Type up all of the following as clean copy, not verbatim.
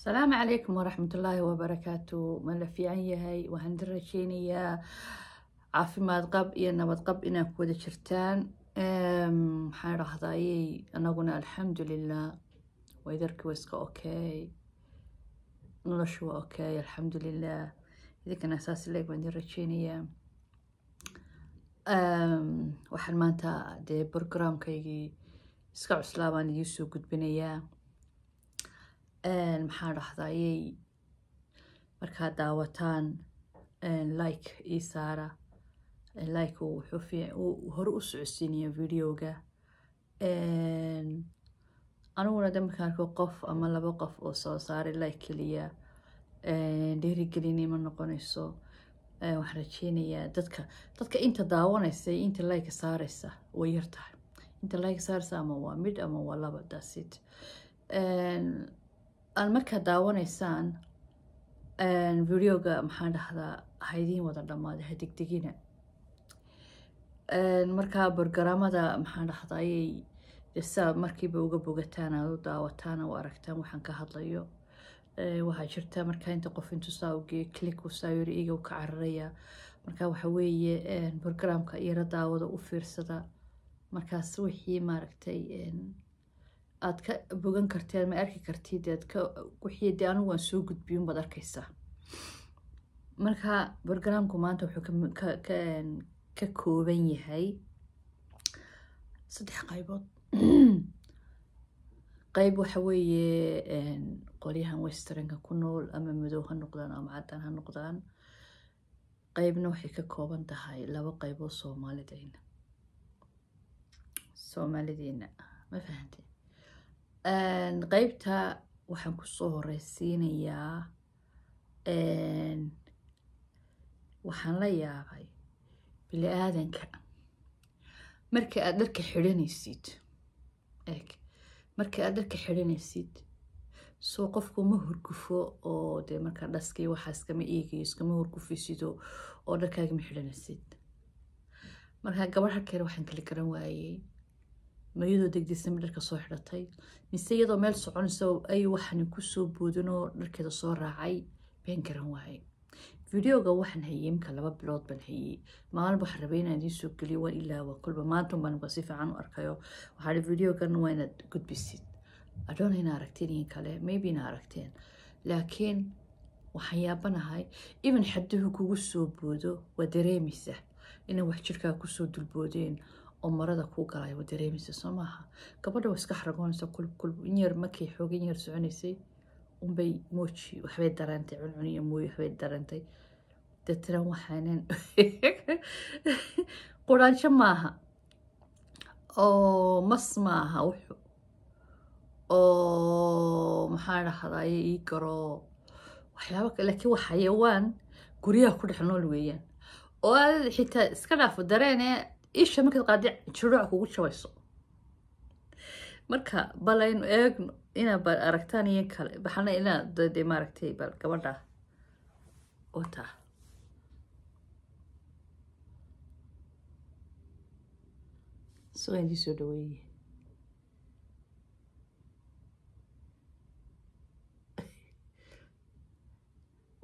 السلام عليكم ورحمة الله وبركاته. من في عيهاي وهندرشيني يا عافيماد قب إيه نبض قب إنا كود شرتان حان رهضاي أنا قلنا الحمد لله ويدرك ويسك أوكي نرشوا أوكي الحمد لله إذا كان أساس الليك وهندرشيني يا وحن مانتا دي برنامج كي اسكع سلابان يوسو قد بنيا maxaan rahdayay markaad daawataan like ii saara like wuxuu hore u socodsiinaya videoga aniguna de markaan arko qof ama laba qof oo soo saaray like keliya dhiirigelin ma noqonayso. waxaan rajeynayaa dadka inta daawanaysa inta like saaraysa way yartahay. inta like saaraysa ama waa mid ama waa laba, that's it. aan markaa daawanaysaan videoga maxaan dhahdaa haydiin wada dhammaada ha degdegina. markaa barnaamijyada maxaan dhahdaa ayay saa markiiba uga bogataan aad u daawataan oo aragtaan waxaan ka hadlayo. waxaa jirta markaa inta qof intuu saa ugeeyo click uu saa yiri iga ka cararaya. markaa waxa weeye barnaamijka iyara daawada u fiirsada markaas wixii maaragtay aad ka bogan karteen ma arki kartid aad ka wixii anigu waan soo gudbiyay baad arkaysaa. marka barnaamijku maanta wuxuu ka kooban yahay 3 qaybood. qayb waxa weeye qolyahan westernka ku nool ama madow ha noqdaan ama cadaan ha noqdaan. qaybna waxay ka kooban tahay 2 qaybood Soomaalideena ma fahanteen. qaybta waxaan ku soo horeysiinayaa waxaan la yaabay bili aadanka markii aad dharka xidhanaysid soo qofku ma hurgufo oo de marka dhaskii waxaas kama eegayo iskama hurgufisido oo dharkaaga ma xidhanaysid. marka gabadha kale waxaan kala garan waayay mayadoo degdegsan dharka soo xidhatay mise iyadoo meel soconaysa ay waxaan ku soo boodino dharkeeda soo raacay been garan waayay. videoga waxaan hayay imka 2 bilood baan hayay maalin wax rabay inaan idin soo geliyo waan ilaa waa kulba maanta baan si fiican u arkayo. waxaan videogan waa inaad gudbisid. adoon ina aragteen in kale maybe ina aragteen laakiin waxaan yaabanahay even xaduhu kugu soo boodo waa dareemaysa in wax jirka ku soo dulboodeen oo marada ku galay waa dareemaysa Soomaha. gabadha waa iska xaragoonaysa kul in yar markay xoogin yar soconaysay bay moochi waxbay darantay cuncuniyo mooy waxbay darantay dadran waxaanan quraansho maaha oo mas maaha oo maxaa dhahdaa ii garo waxyaabo kale laakiin wax xayawaan guriyaha ku dhex nool weeyaan oo xitaa iska dhaafo dareenee isha markaad qaadi jiruuc kugu jabayso. marka balayn eegno ina bal aragtaan iyo kale baxana ina dad maaragtay bal gabadha ota soo indii soo dhaweeyay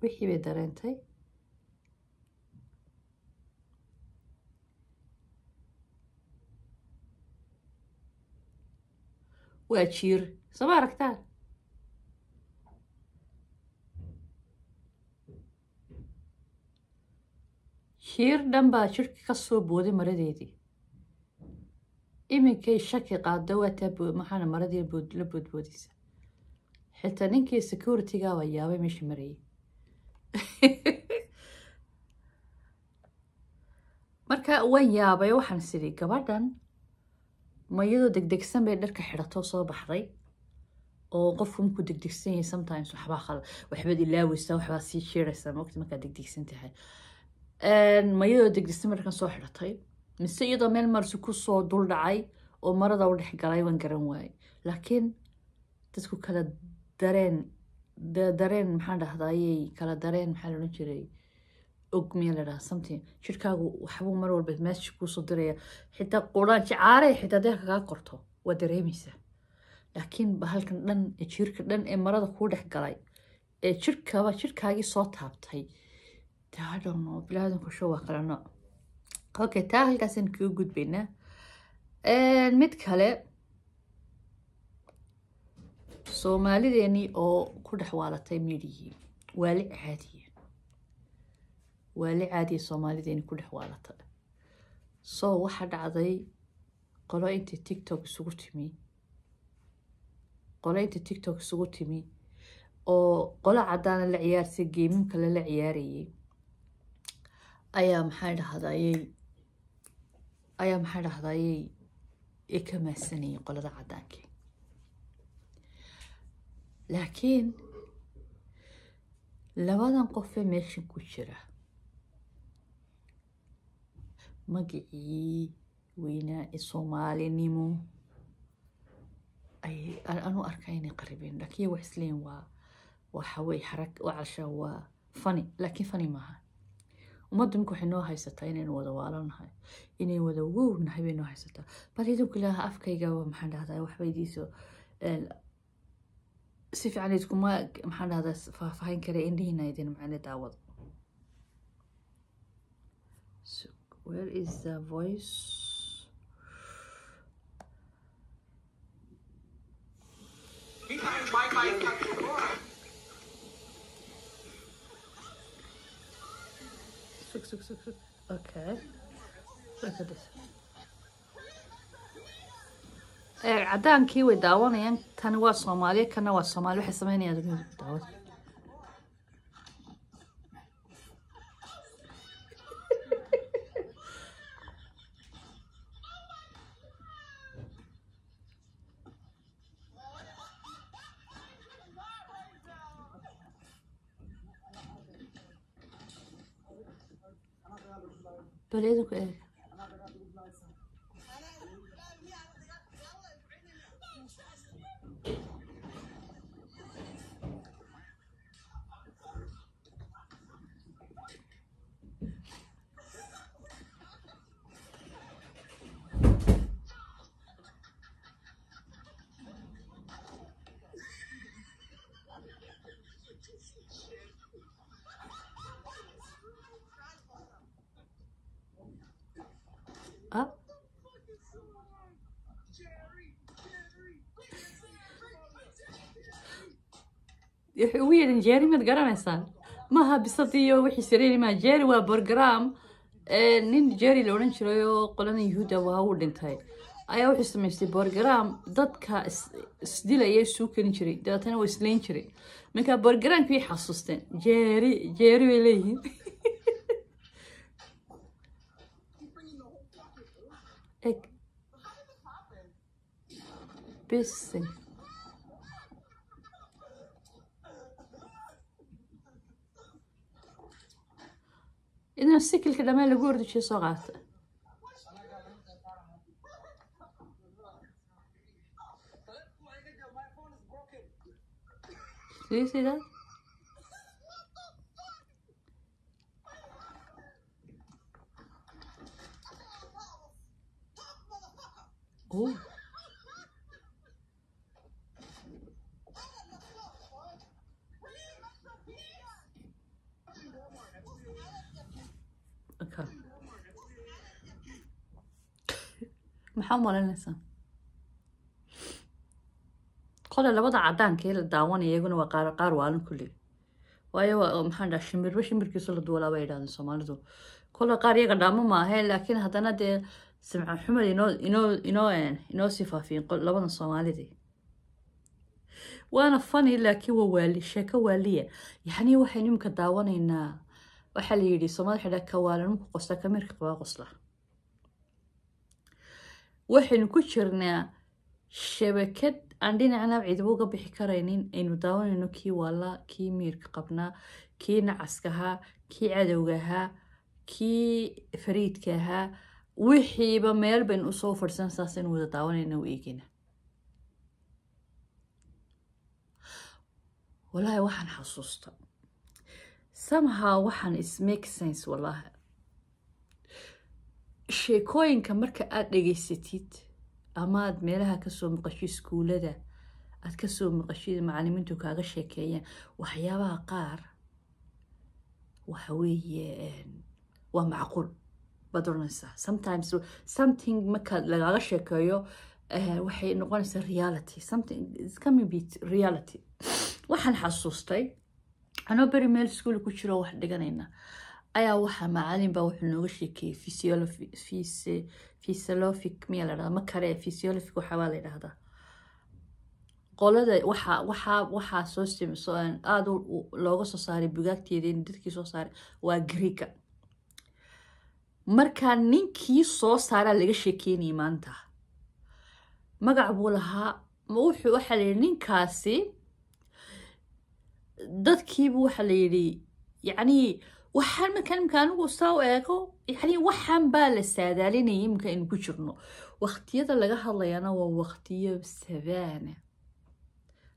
wixii bay dareentay waa jiir soo aragtaan jiir dhan baa jirka ka soo booday maradeedii iminkay shaki qaado waa taa maxaana maradii la boodboodaysa xitaa ninkii securityga waa yaabay meesha marayay. marka waan yaabay waxaan sidhi gabadhan mayadoo degdegsan bay dharka xidhato soo baxday oo qofku markuu degdegsan yahay sometimes waxbaad ilaawaysaa waxbaa sii jeeraysaa waqti markaad degdegsan tahay. mayadoo degdegsan bay dharkan soo xidhatay mise iyadoo meel marsi ku soo dul dhacay oo marada u dhex galay waan garan waayay. laakiin dadku kala dareen maxaan dhahdaayay kala dareen maxaa la odhan jiray ogmiya la dhahaa something jirkaagu waxbuu mar walba meesha kuu soo diraya xitaa quraan jacaaray xitaa deerka kaa qorto waa dareemaysaa. laakiin bahalkan dhan jirka dhan ee marada ku dhex galay jirkaagii soo taabtay I don't know bilaadanku show waa kala nooc okay taa halkaasaan kaga gudbaynaa mid kale soomaalideennii oo ku dhex waalatay midhihii waali caadiya soomaalideennii ku dhex waalatay so waxaa dhacday qolo inta tiktok isugu timi oo qolo caddaana la ciyaarsay geemim kale la ciyaarayay ayaa maxaa dhahdayay ay ka maasanayeen qolada caddaankii laakiin labadan qofee meeshan ku jira magacii weynaa ee soomaalinimo anu arkaa inay qaribeen laakiin wax isleen waxa way xarag wacasha waa funny laakiin funny maaha ummadda marka waxay noo haysataa inaynu wada waalanahay inay wada wownahay bay noo haysataa bal idinku ilaaha afkayga maxaan dhahdaa waxba idiisoo si fiican idkuma maxaan dhahdaa faahfaahin kara indhihiina idin macne daawada where is the voice okay look at this caddaankii way daawanayaan tani waa soomaaliya kana waa soomaali waxay sameynayaan daawad bal idinku eeg ويرن جيري ما تقرنيسان ما ها بسطيو وحي سريني ما جيري waa program nin جيري la oran jirayo qolana Yahuuda waa u dhintay ayaa wuxuu sameystay program dadka isdilaya soo keenin jiray dadana way isleen jiray marka programkii xasuusteen jeeri way leeyihiin ek bis إذا السكل كده ما لقورد شيء صغات. Do you see that? Oh. maxaa malinaysaa qole labada cadaankee la daawanaya iyaguna waa qaar waalan kulli waayo maxaan dhaha shimbirkiisu la duwalaa bay yidhahdeen soomaalidu kole qaar iyaga dhaamo maahe laakiin haddana dee simca xumed inoo sii faafiyin labadan soomaalidii waana funny laakiin waa waali sheeko waaliya yacni waxaynu imika daawanaynaa waxaa la yidhi soomaalida xidha ka waalan marku qosta kamirka qabaa qosla waxaynu ku jirnaa shabakad aan dhinacna ciidamo uga bixi karaynin aynu daawanayno kii waala kii miirka qabnaa kii nacaskahaa kii cadowgahaa kii fariidkahaa wixiiba meel baynu usoo fadhsan saasaynu wada daawanayna u eegina والله waxaan xasuusta somehow waxaan is make sense wallahi sheekooyinka marka aad dhageysatid ama aad meelaha ka soo maqasho iskuulada aad ka soo maqashid macallimiintu kaaga sheekeeyeen waxyaabaha qaar waxa weeye waa macquul baad oranaysaa sometimes something marka lagaaga sheekeeyo waxay noqonaysaa reality something is coming be reality waxaan xasuustay anoo beri meel iskuul ku jiro wax dhiganayna ayaa waxa macallin baa wuxuu nooga sheekeeyay physiologic miya la dhahdaa ma kale physiologic waxa baa la dhahdaa qolada waxaa soo soo aad looga soo saaray bugaagteedii dadkii soo saaray waa Greek marka ninkii soo saaray laga sheekeynay maanta magac buu lahaa wuxuu waxa la yiri ninkaasi dadkiibu waxa la yiri yani waxaan markaan ugu soo eego yani waxaan baa la saadaalinayay imka in ku jirno waqtiyada laga hadlayana waa waqtiyo sabaana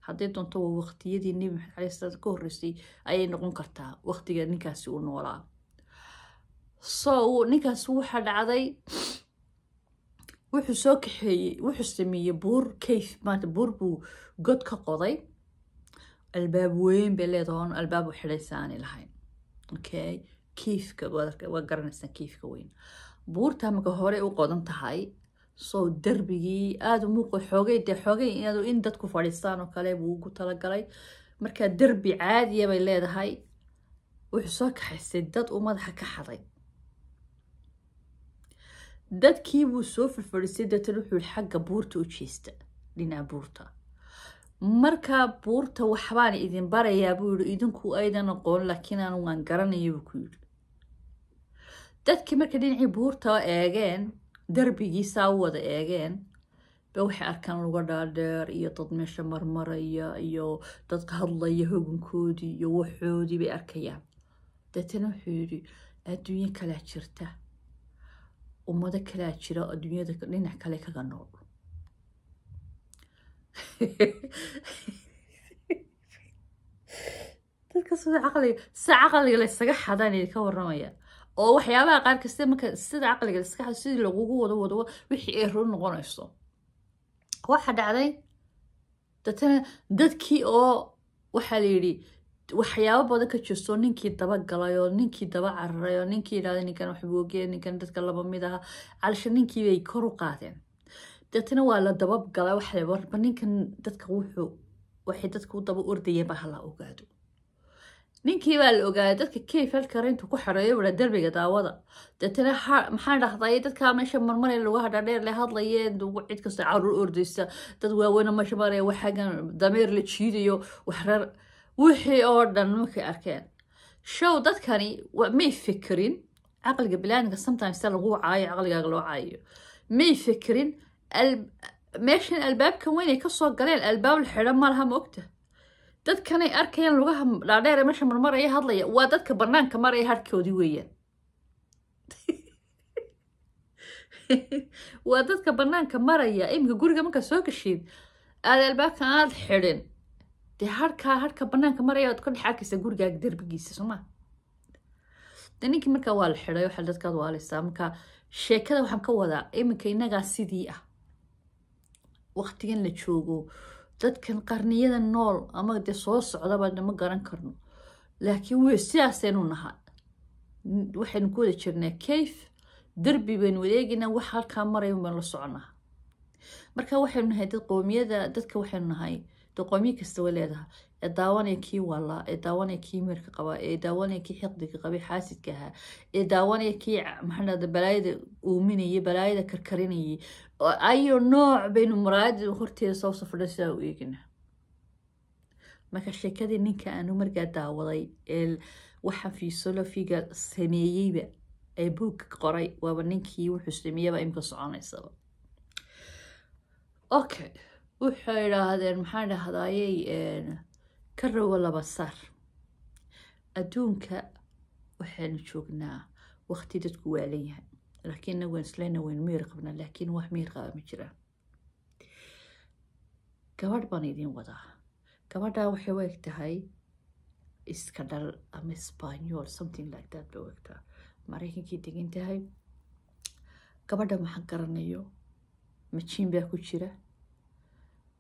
haddii doonto waa waqtiyadii Nabi Maxamed calaysalaam salaam ka horreysay ayay noqon kartaa waqtiga ninkaasi uu noolaa so ninkaas waxa dhacday wuxuu soo kaxeeyay wuxuu sameeyay buur kayf maanta buur buu god ka qoday albaab weyn bay leedahay albaab u xidhaysaani lahayn okay kayfka waa garanaysan kayfka weyn buurta marka hore u qodan tahay soo darbigii aad u muuqo xoogay in dadku fadhiistaan oo kale buu ugu talagalay marka darbi caadi ah bay leedahay wuxuu soo kaxaysay dad u madaxa ka xaday dadkii buu soo fadhiisay dadna wuxuu xagga buurta u jeesta dhinaca buurta marka buurta waxbaan idin barayaa buu yiri idinku aydan aqoon laakiin aan waan garanayo ku yiri dadkii marka dhinacii buurta eegeen darbigiisa wada eegeen ba waxay arkaan luga dhaadheer iyo dad meesha marmaraya iyo dad ka hadlaya hogankoodii iyo waxoodii bay arkayaan dadna wuxuu yiri adduunyo kala jirta ummado kala jira adduunyada dhinac kale kaga nool dadka sida caqliga la isaga xadaan ka waramaya oo waxyaabaha qaar kasta marka sida caqliga la iska xado sidii lagugu wado wixii ay run noqonayso waxa dhacday dadkii oo waxa la yiri waxyaabo badan ka jirto ninkii daba galay oo ninkii daba cararay oo ninkii ilaaday ninkan wax buu geeyay ninkan dadka laba mid ah calsha ninkii bay kor u qaadeen dadna waa la daba galay waxa la warba ninkan dadka waxay dadku daba ordayeen ba hala ogaado ninkii baa la ogaaday dadka kayf halka intuu ku xareeyo wada darbiga daawada dadna maxaa dhahday dadka meesha marmaray lagu hadheer la hadlayeen cid kasta caruur ordaysa dad waaweyn meesha maray waxagan dameer la jiidayo waxrar wixii oo dhan markay arkeen show dadkani may fikirin aqliga bilaanka sometimes lagu caayo aqligaaga loo caayo may fikirin meeshan albaabkan weyn ay ka soo galeen albaab la xidhan ma laha ma ogta dadkanay arkayaan lugaha dhaadheer ee meesha marmaraya hadlaya waa dadka banaanka maraya harkoodii weeyaan waa dadka banaanka maraya imika guriga marka soo gashiid aad albaabkan aad xidhin dee harka banaanka maraya aad ka dhex arkaysa gurigaaga derbigiisa soma de ninkii markaa waa la xidhay waxa dadkaad waalaysaa marka sheekada waxaan ka wadaa iminka inagaa sidii ah waqtigan la joogo dadkan qarniyada nool ama dee soo socdaba ma garan karno laakiin way sidaasaynu nahay waxaynu ku wada jirnaa kayf derbi baynu wadeeginaa wax halkaa maraya baan la soconaa marka waxaynu nahay dad qoomiyada dadka waxaynu nahay qoomiye kasta way leedahay ee daawanaya kii wala ee daawanaya kii meerka qaba ee daawanaya kii xiqdiga qaba xaasidka ahaa ee daawanaya kii maxaa balaayada uuminaya balaayada karkarinayay ayo nooc baynu muraayada horteeda soo safraysaa u eegina marka sheekadii ninka aanu markaa daawaday ee waxa physiologiga sameeyayba ee book qoray waaba ninkii wuxuu sameeyaba imka soconaysaba okay waxay yiraahdeen maxaa dhahdayay ka rogo laba sar adduunka waxaanu joognaa waqti dadku waalan yahay laakiin nagaan isleena weyn meer qabna laakiin wax meer qaba ma jiraan gabadh baan idin wadaa gabadha waxay u eg tahay iska dhal ama Isbaanyool something like that bay u eg tahay Mareykankii degan tahay gabadha maxaan garanayo majiin baa ku jira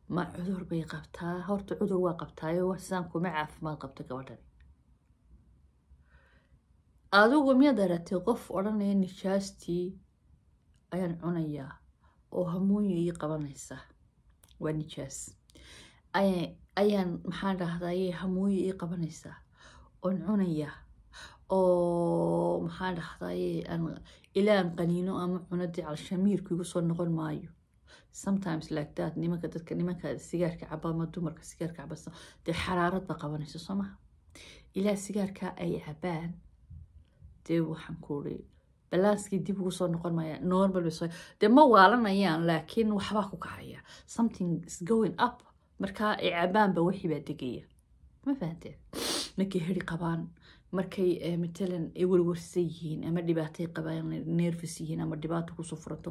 ما عذر بي قبتها هورت عذر واقبتها وحسانكو ما عاف ما قبتها قبتها أدوغو ميادرتي قف أراني نجاستي أيان عنايا أو هموني يقبانيسا ونجاس أيان محان رهضاي هموني يقبانيسا أون عنايا أو محان رهضاي أن إلان قنينو أما عندي على الشمير كي يوصل نقول مايو sometimes like that nimanka dadka nimanka sigaarka caba ama dumarka sigaarka cabasa dee xaraarad ba qabanayso soo maha ilaa sigaarka ay cabaan dee waxaan ku uri balaaskii dib ugu soo noqon maya normal bay dee ma waalanayaan laakiin waxbaa ku kacaya something is going up markaa ay cabaanba wixii baa degaya ma fahanteen markay heri qabaan markay matalan ay warwarsan yihiin ama dhibaatay qabaan nervous yihiin ama dhibaato kusoo furato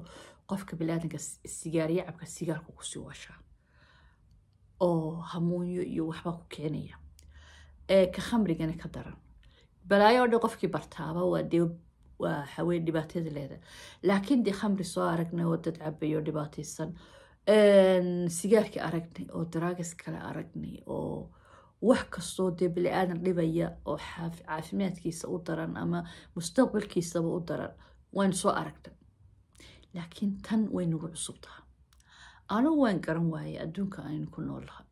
qofka bilaadanka sigaariya cabka sigaarku kusii washaa oo hamuunyo iyo waxbaa ku kicinaya ka khamrigana ka daran balaayo oo dhan qofkii bartaaba waa dee waa haween dhibaatada leedahay laakiin dee khamri soo aragnay oo dad cabayo dhibaataysan sigaarkii aragnay oo daraagas kale aragnay oo wax kastoo dee bili-aadan dhibaya oo caafimaadkiisa u daran ama mustaqbalkiisaba u daran waan soo aragnay laakiin tan way nagu cusub taha anigu waan garan waaye adduunka aynu ku noolahay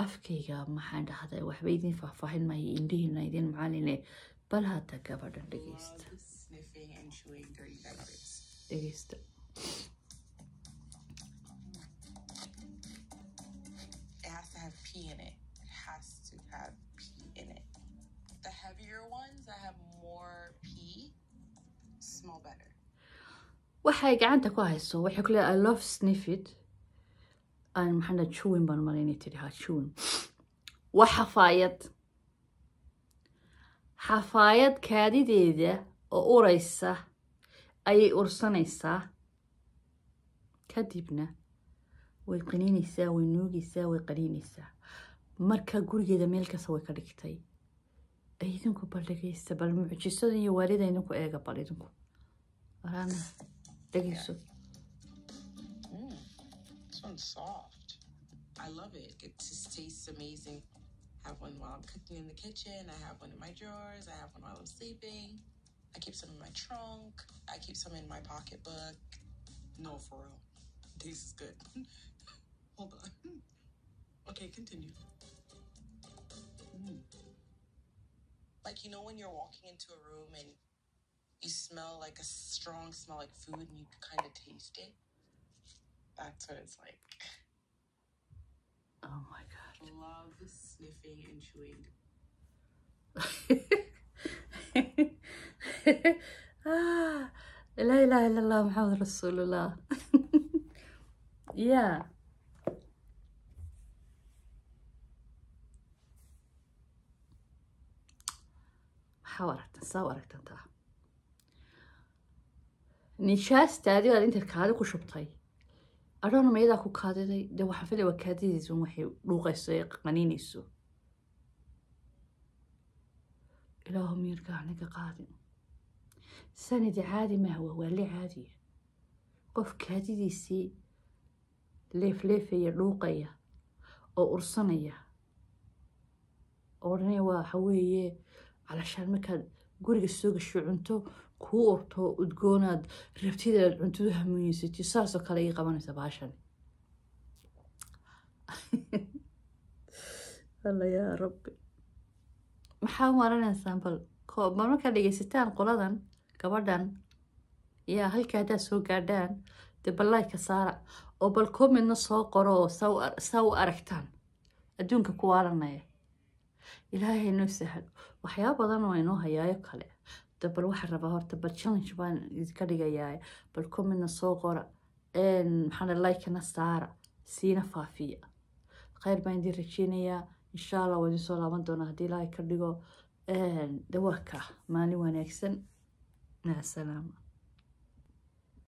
afkayga maxaan dhahday waxba idin faahfaahin maayo indhihiina idin macaaline bal hadda gabadhan dhegeysta dhegeysta waxay gacanta ku hayso waxay ku leedahay I love sniff it aan maxana chewing baan malaynay tiri ha chewing wax xafaayad kaadideeda oo uraysa ayay ursanaysaa kadibna way qaniinaysaa way nuugaysaa way qaniinaysaa marka gurigeeda meel kasta way ka dhigtay idinku bal dhegeysta bal mucjisada iyo waalida idinku eega bal idinku araana dhegeyso This one's soft. I love it. It just tastes amazing. I have one while I'm cooking in the kitchen. I have one in my drawers. I have one while I'm sleeping. I keep some in my trunk. I keep some in my pocketbook. No, for real. It tastes good. Hold on. Okay, continue. Like, you know when you're walking into a room and you smell like a strong smell like food and you kind of taste it? That's what it's like. Oh my God. Love sniffing and chewing. لا إله إلا الله محمد رسول الله. Yeah. حاورت صورت أنت. نشاست تادي ولا أنت كهذا كشبطي. أرانا ما يداكو كادي ده وحفلة وكادي زوم وحي لغة سيق قنينيسو إلههم يرجع نجا قادم سندي عادي ما هو ولا عادي قف كادي دي سي ليف يلوقية أو أرصنية أورني وحويه علشان مكان قرق السوق الشعنتو كورتو ودقوناد ربتيدا العنتو هميسيتي ساسو كلا يقبانيسا باشان الله يا ربي maxaa maranaysaa bal marmarkaa dhegeysataan qoladan gabadhan yaa halka haddaad soo gaadhaan dee ballayka saara oo bal commentna soo qoro oo saa u aragtaan adduunka ku waalanaya ilaahay noo sahlo waxyaaba badan oo inoo hayaayo kale de bal waxaa rabaa horta bal challenge baan idinka dhigayaa bal commentna soo qora maxaana likena saara siina faafiya khayr baan idin rajeynayaa insha allah waa idin soo laaban doonaa haddii ilaahay ka dhigo dawaaka maalin wanaagsan maca salaama